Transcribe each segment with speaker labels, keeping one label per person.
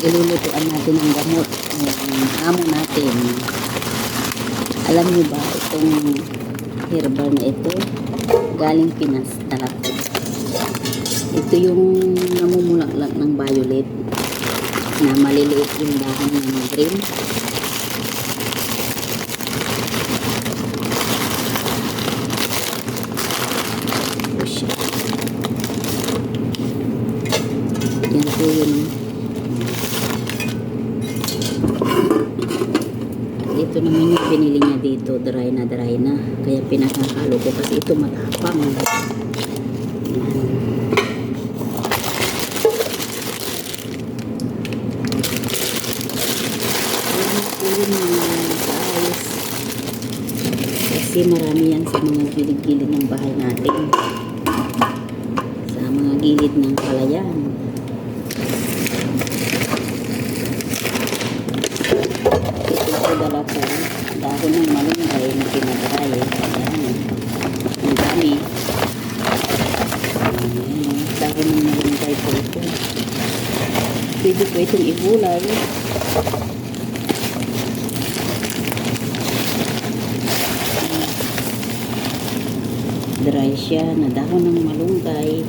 Speaker 1: ilulutuan natin ang gamot ng amo natin. Alam niyo ba, itong herbal na ito galing Pinas talaga. Ito yung namumulaklak ng violet na maliliit yung dahon ng mga green. Yan po yun. Ito naman yung pinili niya dito, dry na. Kaya pinakahalo ko kasi ito matapang. Kasi marami yan sa mga gilid-gilid ng bahay natin. Sa mga gilid ng palayan. Dala ko dahon ng malunggay na pinadaray. Ayan. Ang dami. Dahon ng malunggay po ito. Pwede po itong ibulay. Dry siya na dahon ng malunggay.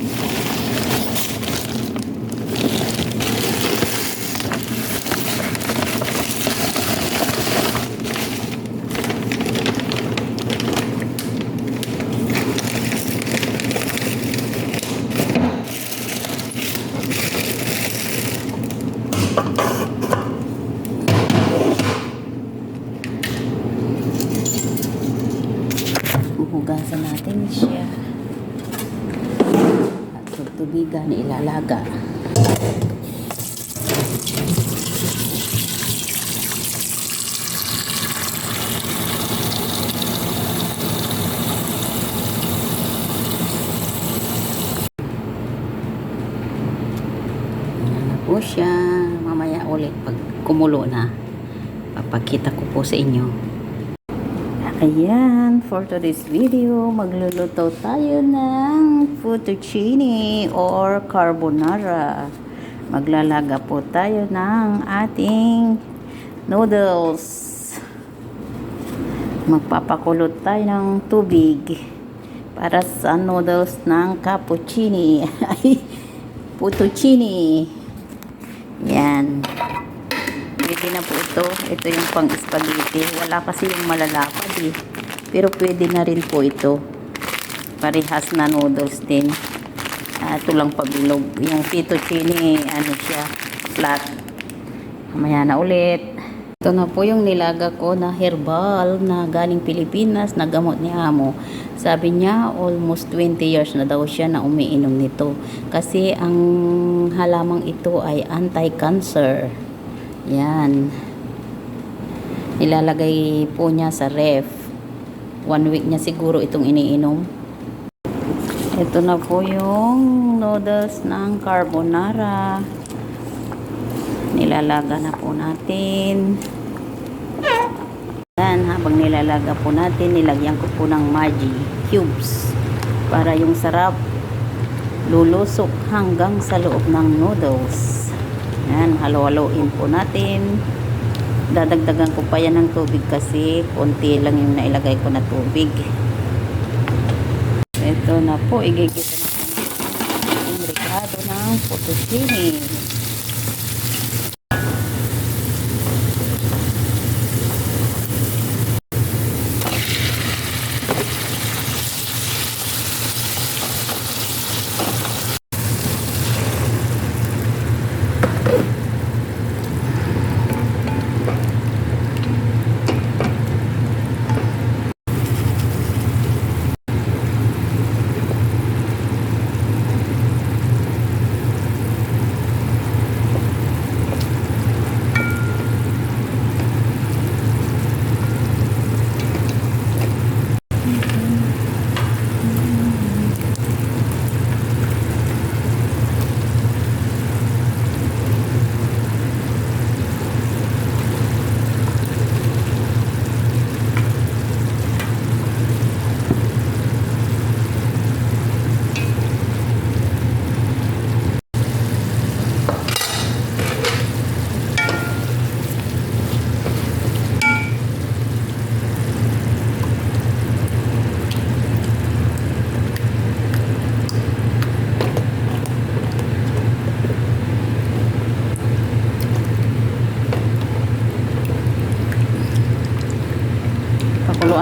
Speaker 1: Hugasan natin siya at tugtubigan na ilalaga. Ayan na po siya. Mamaya ulit pag kumulo na papakita ko po sa inyo. Ayan, for today's video, magluluto tayo ng fettuccine or carbonara. Maglalaga po tayo ng ating noodles. Magpapakulot tayo ng tubig para sa noodles ng cappuccini. Fettuccine. Yan. Pwede na po ito. Ito yung pang spaghetti. Wala kasi yung malalapad eh. Pero pwede na rin po ito. Parehas na noodles din. Ito lang pabilog. Yung fettuccine, ano siya, flat. Mamaya na ulit. Ito na po yung nilaga ko na herbal na galing Pilipinas na gamot ni amo. Sabi niya, almost 20 years na daw siya na umiinom nito. Kasi ang halamang ito ay anti-cancer. Yan. Ilalagay po niya sa ref. 1 week niya siguro itong iniinom. Ito na po yung noodles ng carbonara. Nilalaga na po natin. Yan, habang nilalaga po natin, nilagyan ko po ng Maggi cubes para yung sarap lulusok hanggang sa loob ng noodles. Yan, halo-haloin po natin. Dadagdagan ko pa yan ng tubig kasi konti lang yung nailagay ko na tubig. Ito na po, igigisa na yung ricado ng fettuccine.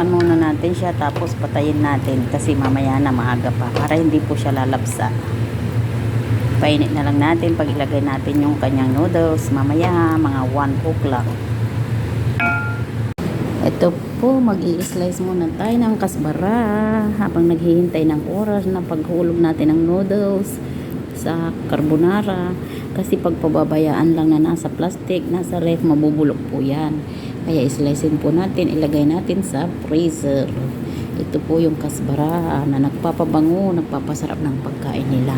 Speaker 1: Pakuluan muna natin siya tapos patayin natin kasi mamaya na maaga pa para hindi po siya lalapsa. Painit na lang natin pag ilagay natin yung kanyang noodles mamaya mga 1 o'clock. Ito po, mag-i-slice muna tayo ng kasbara habang naghihintay ng oras na paghulog natin ng noodles sa carbonara. Kasi pag pababayaan lang na nasa plastic, nasa ref, mabubulok po yan. Kaya islicein po natin, ilagay natin sa freezer. Ito po yung kasbara na nagpapabango, nagpapasarap ng pagkain nila.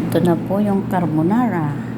Speaker 1: Ito na po yung carbonara.